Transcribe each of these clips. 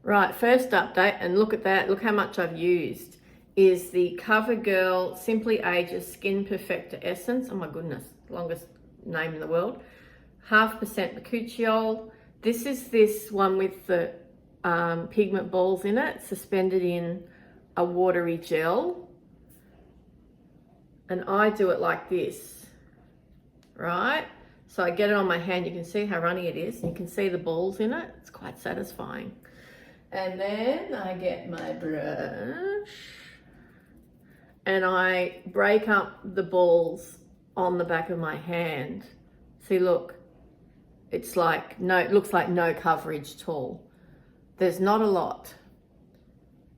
Right, first update, and look at that, look how much I've used, is the CoverGirl Simply Ages Skin Perfector Essence. Oh my goodness, longest name in the world. 0.5% bakuchiol. This is this one with the pigment balls in it, suspended in a watery gel. And I do it like this, right? So I get it on my hand, you can see how runny it is, and you can see the balls in it. It's quite satisfying. And then I get my brush and I break up the balls on the back of my hand. See, look, it's like it looks like no coverage at all. There's not a lot,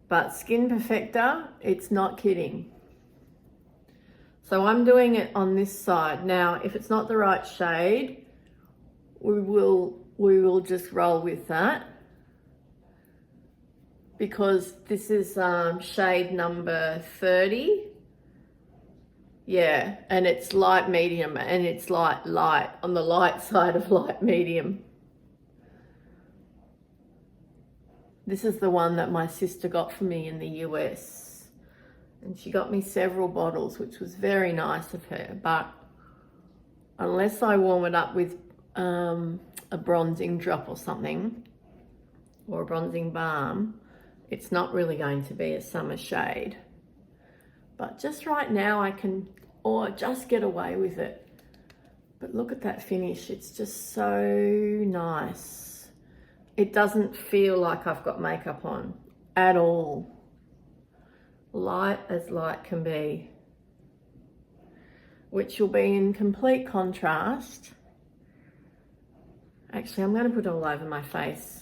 but Skin Perfector, it's not kidding. So I'm doing it on this side. Now, if it's not the right shade, we will just roll with that, because this is shade number 30. Yeah, and it's light medium, and it's light on the light side of light medium. This is the one that my sister got for me in the US, and she got me several bottles, which was very nice of her. But unless I warm it up with a bronzing drop or something, or a bronzing balm, it's not really going to be a summer shade. But just right now I can, or just get away with it. But look at that finish, it's just so nice. It doesn't feel like I've got makeup on at all. Light as light can be, which will be in complete contrast. Actually, I'm going to put it all over my face.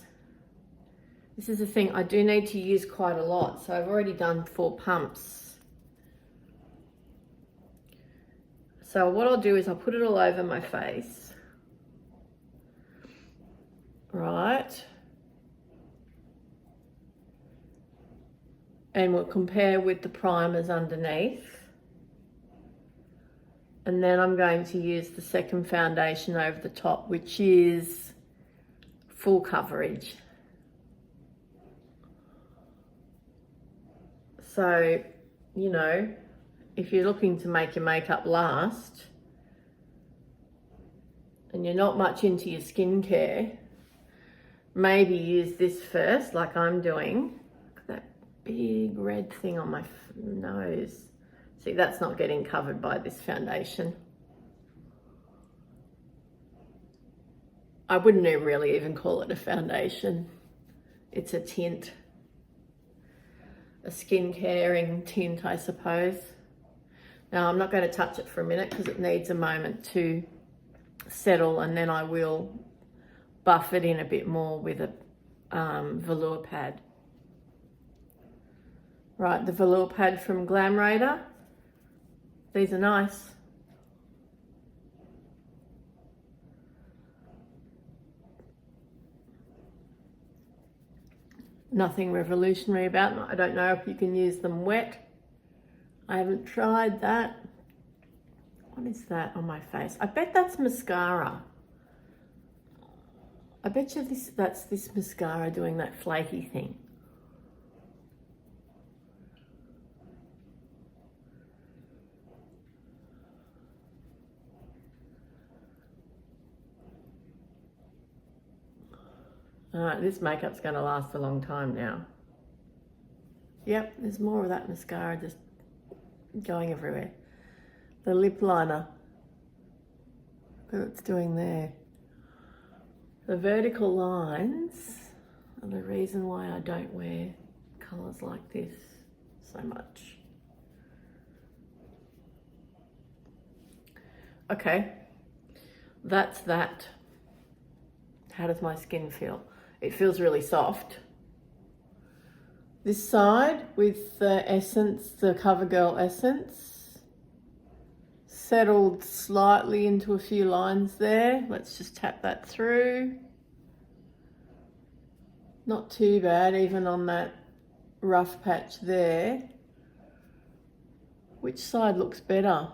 This is the thing, I do need to use quite a lot, so I've already done 4 pumps. So what I'll do is I'll put it all over my face, right? And we'll compare with the primers underneath. And then I'm going to use the second foundation over the top, which is full coverage. So, you know, if you're looking to make your makeup last and you're not much into your skincare, maybe use this first, like I'm doing. Look at that big red thing on my nose. See, that's not getting covered by this foundation. I wouldn't really even call it a foundation. It's a tint. A skin-caring tint, I suppose. Now, I'm not going to touch it for a minute because it needs a moment to settle, and then I will buff it in a bit more with a velour pad. Right, the velour pad from Glam Raider. These are nice. Nothing revolutionary about them. I don't know if you can use them wet. I haven't tried that. What is that on my face? I bet that's mascara. I bet you that's this mascara doing that flaky thing. All right, this makeup's going to last a long time now. Yep, there's more of that mascara just going everywhere. The lip liner, look what it's doing there. The vertical lines are the reason why I don't wear colours like this so much. Okay, that's that. How does my skin feel? It feels really soft. This side with the essence, the CoverGirl essence, settled slightly into a few lines there. Let's just tap that through. Not too bad, even on that rough patch there. Which side looks better?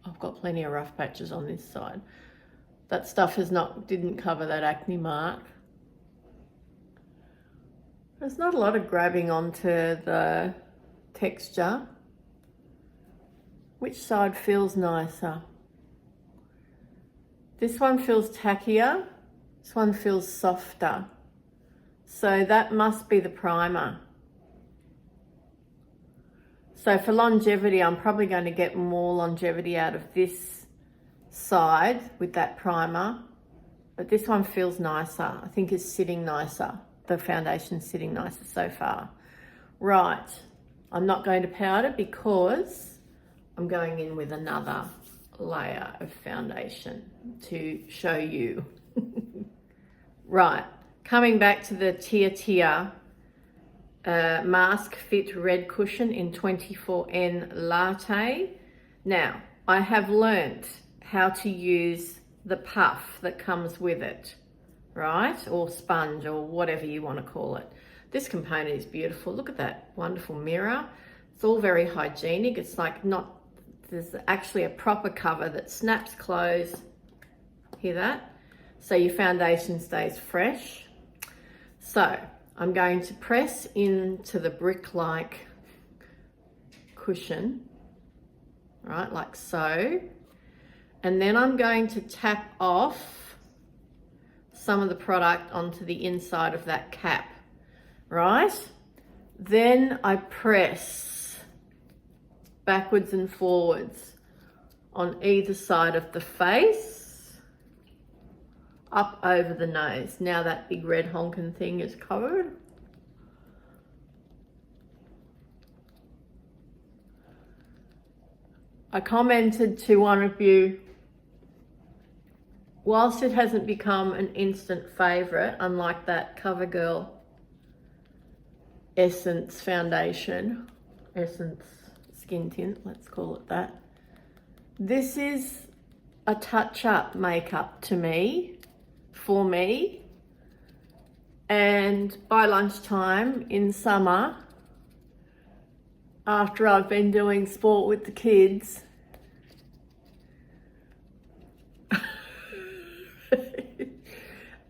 I've got plenty of rough patches on this side. That stuff didn't cover that acne mark. There's not a lot of grabbing onto the texture. Which side feels nicer? This one feels tackier. This one feels softer. So that must be the primer. So for longevity, I'm probably going to get more longevity out of this side with that primer. But this one feels nicer. I think it's sitting nicer. The foundation's sitting nicer so far. Right, I'm not going to powder because I'm going in with another layer of foundation to show you. Right, coming back to the Tia Mask Fit Red Cushion in 24N Latte. Now, I have learnt how to use the puff that comes with it, right? Or sponge or whatever you want to call it. This component is beautiful. Look at that wonderful mirror. It's all very hygienic. It's like not, there's actually a proper cover that snaps closed. Hear that? So your foundation stays fresh. So I'm going to press into the brick-like cushion, right, like so. And then I'm going to tap off some of the product onto the inside of that cap, right? Then I press backwards and forwards on either side of the face, up over the nose. Now that big red honkin' thing is covered. I commented to one of you, whilst it hasn't become an instant favourite, unlike that CoverGirl Essence foundation, Essence skin tint, let's call it that. This is a touch-up makeup to me, for me, and by lunchtime in summer, after I've been doing sport with the kids,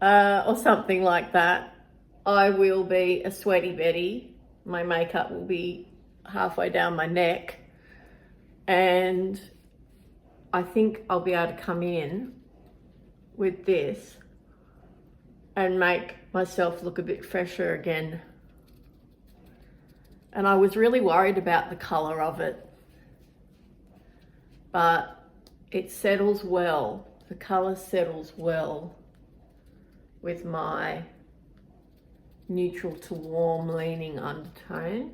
or something like that, I will be a sweaty Betty. My makeup will be halfway down my neck, and I think I'll be able to come in with this and make myself look a bit fresher again. And I was really worried about the colour of it, but it settles well. The colour settles well with my neutral to warm leaning undertone.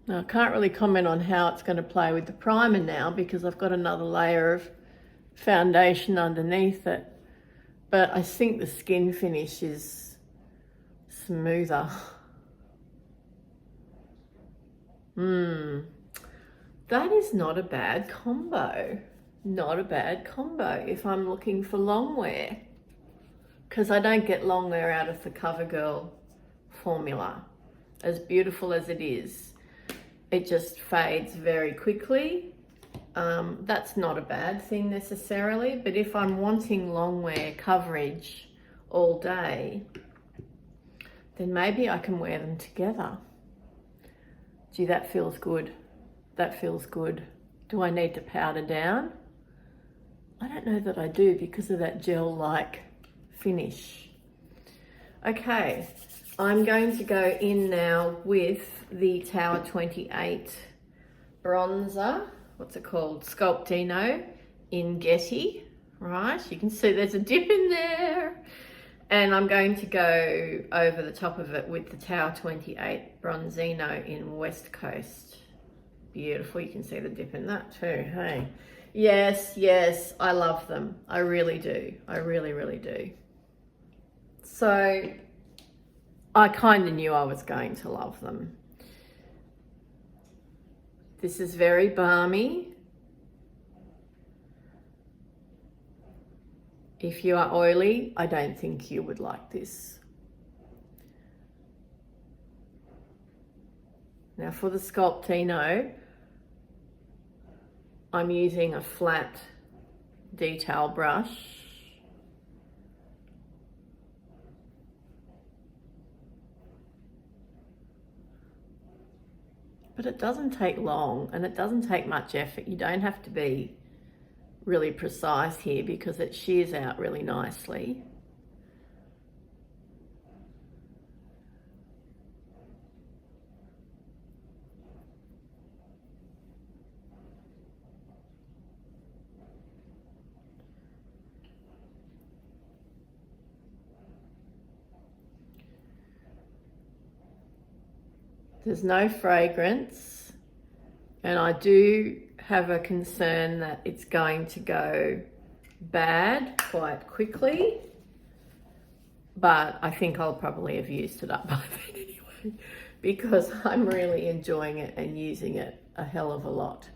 Now, I can't really comment on how it's going to play with the primer now because I've got another layer of foundation underneath it, but I think the skin finish is smoother. That is not a bad combo. Not a bad combo if I'm looking for long wear, because I don't get long wear out of the CoverGirl formula. As beautiful as it is, it just fades very quickly. That's not a bad thing necessarily, but if I'm wanting long wear coverage all day, then maybe I can wear them together. Gee, that feels good. That feels good. Do I need to powder down? I don't know that I do because of that gel-like finish. Okay, I'm going to go in now with the Tower 28 bronzer. What's it called? Sculptino in Getty, right? You can see there's a dip in there. And I'm going to go over the top of it with the Tower 28 Bronzino in West Coast. Beautiful, you can see the dip in that too, hey? Yes, yes, I love them. I really do. I really, really do. So I kind of knew I was going to love them. This is very balmy. If you are oily, I don't think you would like this. Now for the Sculptino, I'm using a flat detail brush. But it doesn't take long and it doesn't take much effort. You don't have to be really precise here because it shears out really nicely. There's no fragrance, and I do have a concern that it's going to go bad quite quickly, but I think I'll probably have used it up by then anyway, because I'm really enjoying it and using it a hell of a lot.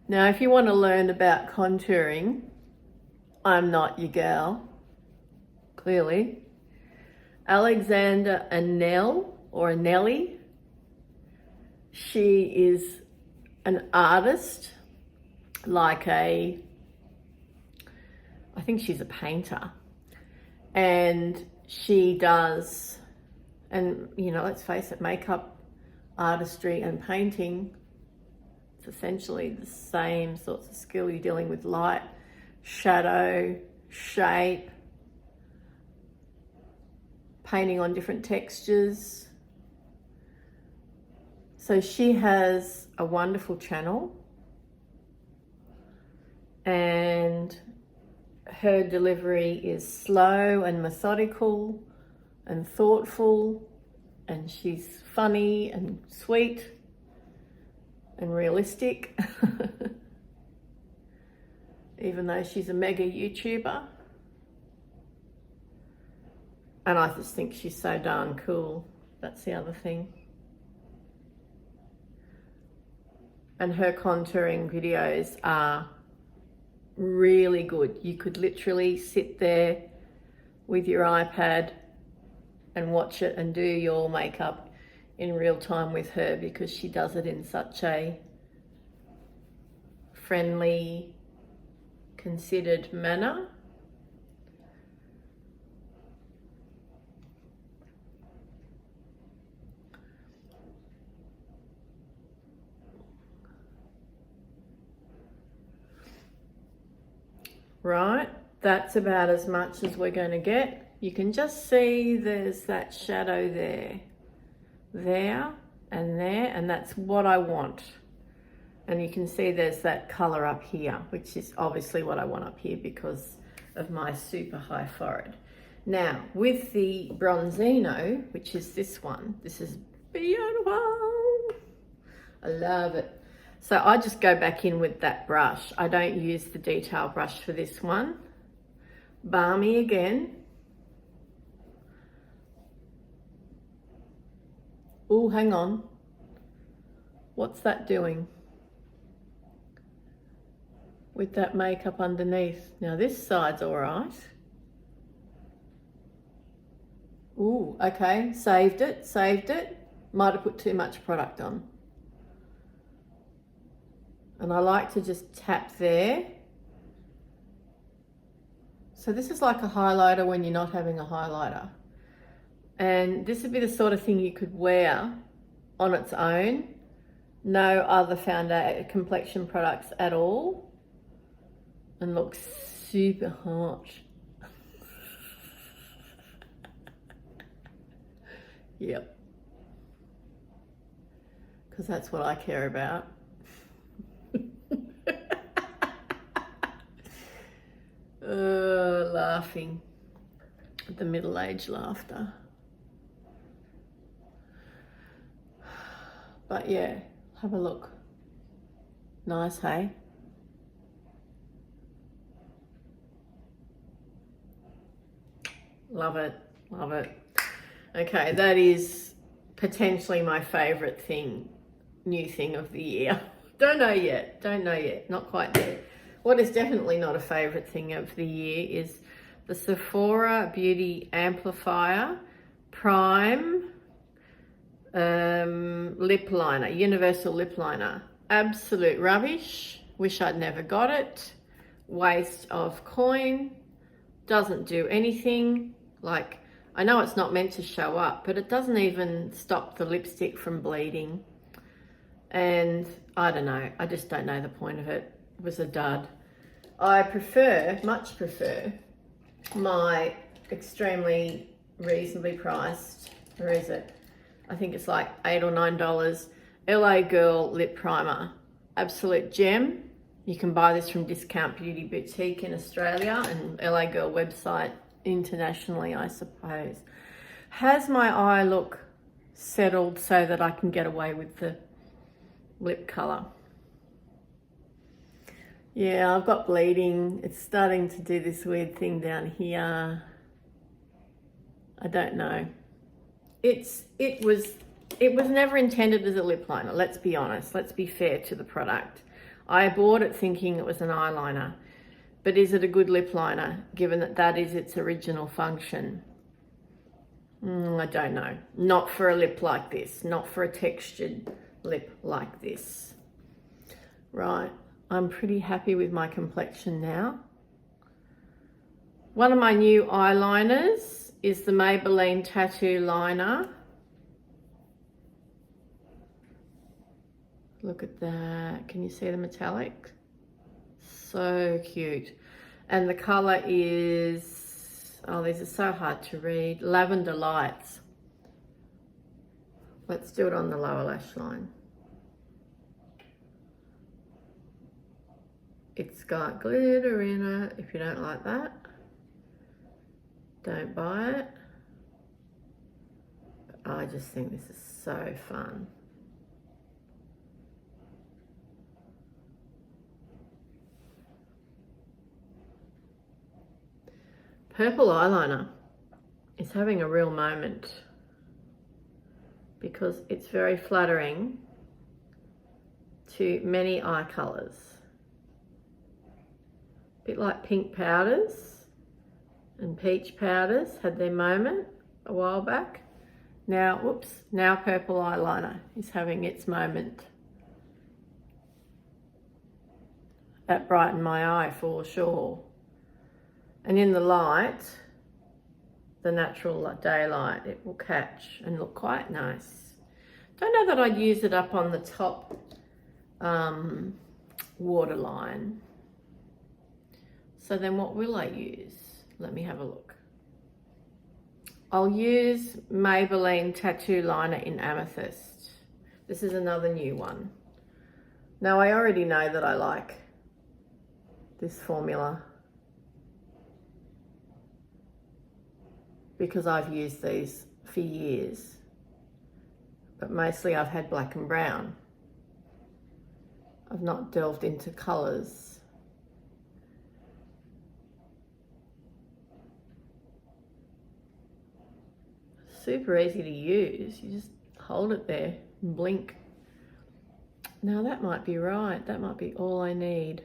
Now, if you want to learn about contouring, I'm not your gal, clearly. Alexandra Anel, or Anelli, she is an artist, I think she's a painter. And she does, and you know, let's face it, makeup artistry and painting, essentially the same sorts of skill. You're dealing with light, shadow, shape, painting on different textures. So she has a wonderful channel and her delivery is slow and methodical and thoughtful, and she's funny and sweet and realistic, even though she's a mega YouTuber. And I just think she's so darn cool. That's the other thing. And her contouring videos are really good. You could literally sit there with your iPad and watch it and do your makeup in real time with her, because she does it in such a friendly, considered manner. Right, that's about as much as we're going to get. You can just see there's that shadow there, and that's what I want. And you can see there's that color up here, which is obviously what I want up here because of my super high forehead. Now, with the Bronzino, which is this one, this is beautiful. I love it. So I just go back in with that brush. I don't use the detail brush for this one. Balmy again. Oh, hang on. What's that doing with that makeup underneath? Now this side's all right. Ooh, okay, saved it. Might have put too much product on. And I like to just tap there. So this is like a highlighter when you're not having a highlighter. And this would be the sort of thing you could wear on its own. No other complexion products at all. And look super hot. Yep. Because that's what I care about. Laughing. The middle-aged laughter. But yeah, have a look. Nice, hey? Love it, love it. Okay, that is potentially my favorite thing, new thing of the year. Don't know yet, not quite there. What is definitely not a favourite thing of the year is the Sephora Beauty Amplifier Prime lip liner, universal lip liner. Absolute rubbish. Wish I'd never got it. Waste of coin. Doesn't do anything. Like, I know it's not meant to show up, but it doesn't even stop the lipstick from bleeding. And I don't know, I just don't know the point of it. It was a dud. I much prefer my extremely reasonably priced, where is it? I think it's like $8 or $9, LA Girl Lip Primer. Absolute gem. You can buy this from Discount Beauty Boutique in Australia and LA Girl website internationally, I suppose. Has my eye look settled so that I can get away with the lip colour? Yeah, I've got bleeding. It's starting to do this weird thing down here. I don't know. It was never intended as a lip liner. Let's be honest. Let's be fair to the product. I bought it thinking it was an eyeliner, but is it a good lip liner given that that is its original function? I don't know. Not for a lip like this. Not for a textured lip like this. Right. I'm pretty happy with my complexion now. One of my new eyeliners is the Maybelline Tattoo Liner. Look at that. Can you see the metallic? So cute. And the colour is, oh, these are so hard to read. Lavender Lights. Let's do it on the lower lash line. It's got glitter in it. If you don't like that, don't buy it. But I just think this is so fun. Purple eyeliner is having a real moment because it's very flattering to many eye colours. A bit like pink powders and peach powders had their moment a while back. Now, whoops, now purple eyeliner is having its moment. That brightened my eye for sure. And in the light, the natural daylight, it will catch and look quite nice. Don't know that I'd use it up on the top waterline. So then what will I use? Let me have a look. I'll use Maybelline Tattoo Liner in Amethyst. This is another new one. Now I already know that I like this formula because I've used these for years, but mostly I've had black and brown. I've not delved into colours. Super easy to use. You just hold it there and blink. Now that might be right. That might be all I need.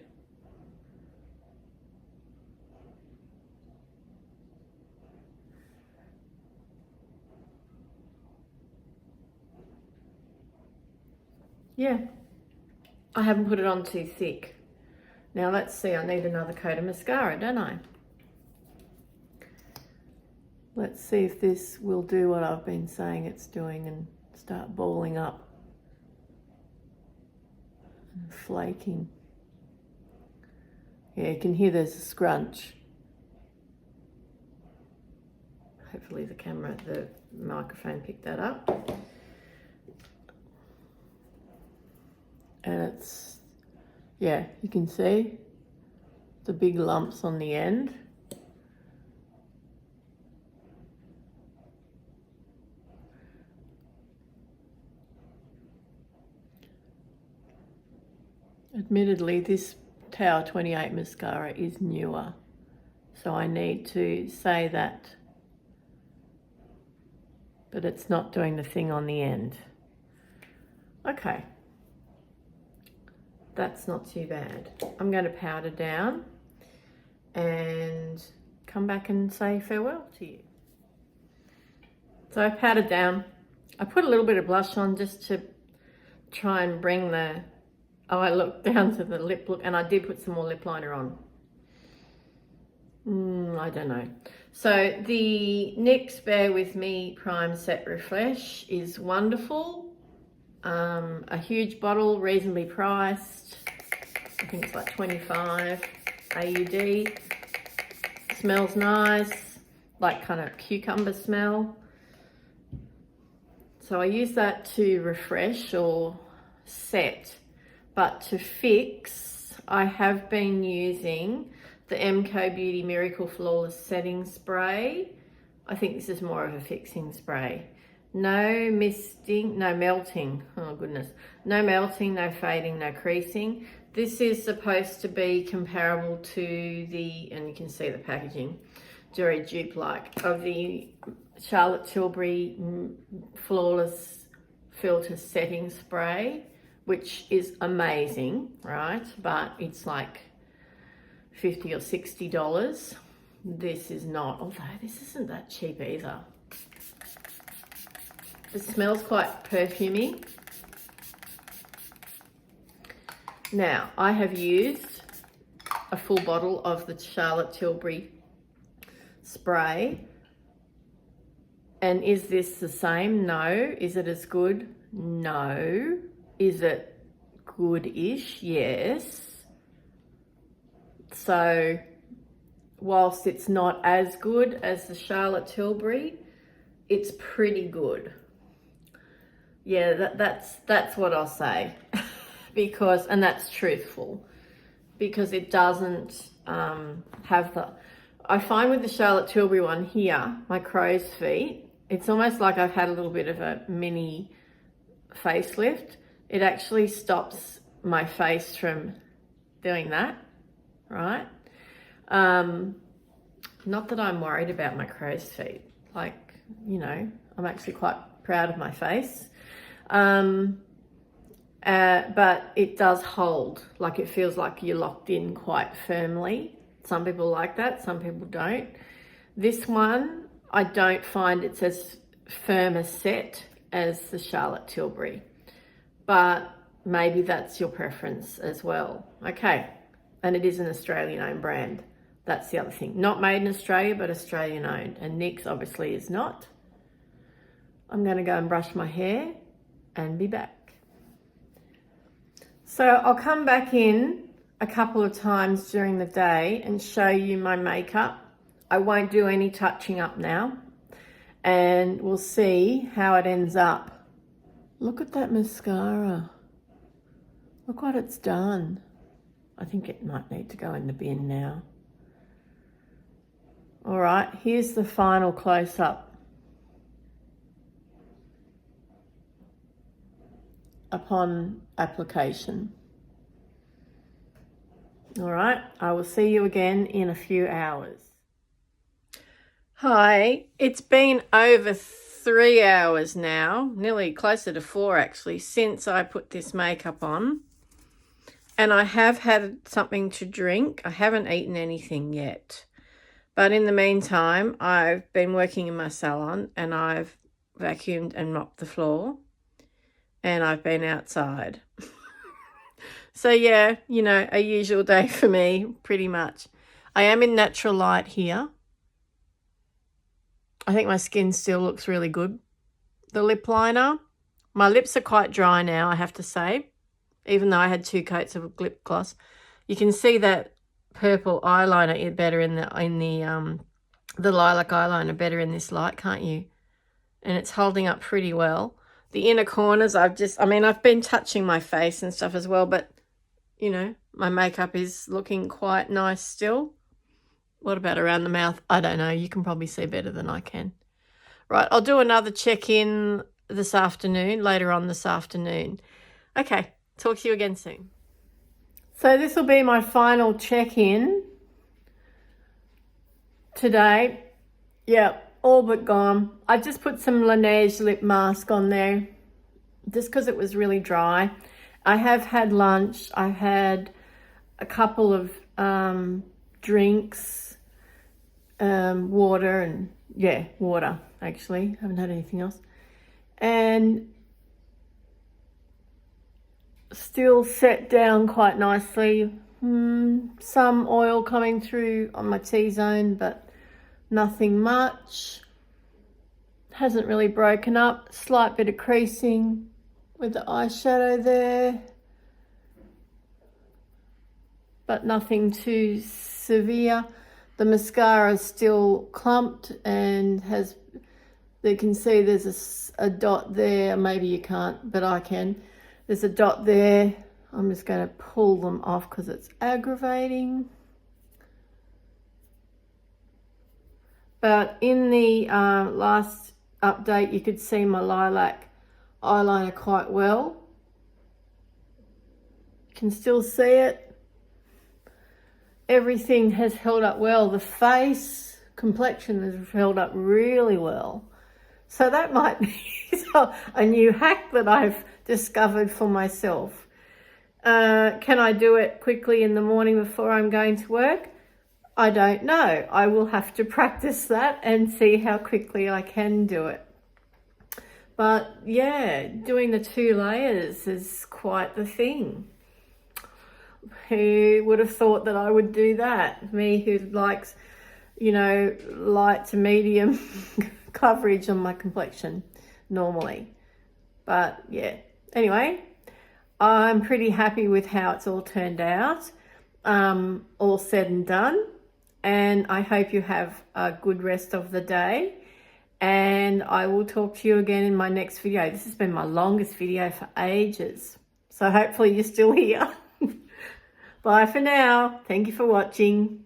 Yeah, I haven't put it on too thick. Now let's see, I need another coat of mascara, don't I? Let's see if this will do what I've been saying it's doing and start balling up and flaking. Yeah, you can hear there's a scrunch. Hopefully the microphone picked that up. And it's, yeah, you can see the big lumps on the end. Admittedly, this Tower 28 mascara is newer, so I need to say that, but it's not doing the thing on the end. Okay. that's not too bad. I'm going to powder down and come back and say farewell to you. So I powdered down. I put a little bit of blush on just to try and bring the eye look down to the lip look, and I did put some more lip liner on. I don't know. So the NYX Bear With Me Prime Set Refresh is wonderful. A huge bottle, reasonably priced. I think it's like 25 AUD. Smells nice, like kind of cucumber smell. So I use that to refresh or set, but to fix, I have been using the MCO Beauty Miracle Flawless Setting Spray. I think this is more of a fixing spray. No misting, no melting, oh goodness. No melting, no fading, no creasing. This is supposed to be comparable to the, and you can see the packaging, very dupe-like, of the Charlotte Tilbury Flawless Filter Setting Spray, which is amazing, right? But it's like $50 or $60. This is not, although this isn't that cheap either. It smells quite perfumey. Now, I have used a full bottle of the Charlotte Tilbury spray. And is this the same? No. Is it as good? No. Is it good-ish? Yes. So, whilst it's not as good as the Charlotte Tilbury, it's pretty good. Yeah, that's what I'll say. Because, and that's truthful, because it doesn't have the, I find with the Charlotte Tilbury one here, my crow's feet, it's almost like I've had a little bit of a mini facelift. It actually stops my face from doing that, right? Not that I'm worried about my crow's feet. Like, you know, I'm actually quite proud of my face. But it does hold, like it feels like you're locked in quite firmly. Some people like that, some people don't. This one, I don't find it's as firm a set as the Charlotte Tilbury, but maybe that's your preference as well. Okay, and it is an Australian owned brand. That's the other thing. Not made in Australia, but Australian owned, and NYX obviously is not. I'm gonna go and brush my hair and be back. So I'll come back in a couple of times during the day and show you my makeup. I won't do any touching up now, and we'll see how it ends up. Look at that mascara. Look what it's done. I think it might need to go in the bin now. All right, here's the final close-up. Upon application. All right, I will see you again in a few hours. Hi, it's been over 3 hours now, nearly closer to 4 actually, since I put this makeup on. And I have had something to drink. I haven't eaten anything yet. But in the meantime, I've been working in my salon and I've vacuumed and mopped the floor. And I've been outside. So yeah, you know, a usual day for me, pretty much. I am in natural light here. I think my skin still looks really good. The lip liner, my lips are quite dry now, I have to say, even though I had 2 coats of lip gloss. You can see that purple eyeliner better in the lilac eyeliner better in this light, can't you? And it's holding up pretty well. The inner corners, I've been touching my face and stuff as well, but, you know, my makeup is looking quite nice still. What about around the mouth? I don't know. You can probably see better than I can. Right, I'll do another check-in this afternoon, later on this afternoon. Okay, talk to you again soon. So this will be my final check-in today. Yeah. All but gone. I just put some Laneige lip mask on there just because it was really dry. I have had lunch. I had a couple of drinks, water, and water actually. Haven't had anything else. And still set down quite nicely. Some oil coming through on my T-zone, but nothing much. Hasn't really broken up. Slight bit of creasing with the eyeshadow there, but nothing too severe. The mascara is still clumped and has, you can see there's a dot there. Maybe you can't, but I can. There's a dot there. I'm just going to pull them off because it's aggravating. But in the last update, you could see my lilac eyeliner quite well. You can still see it. Everything has held up well. The face, complexion has held up really well. So that might be a new hack that I've discovered for myself. Can I do it quickly in the morning before I'm going to work? I don't know. I will have to practice that and see how quickly I can do it. But yeah, doing the 2 layers is quite the thing. Who would have thought that I would do that? Me who likes, light to medium coverage on my complexion normally. But yeah, anyway, I'm pretty happy with how it's all turned out, all said and done. And I hope you have a good rest of the day. And I will talk to you again in my next video. This has been my longest video for ages. So hopefully you're still here. Bye for now. Thank you for watching.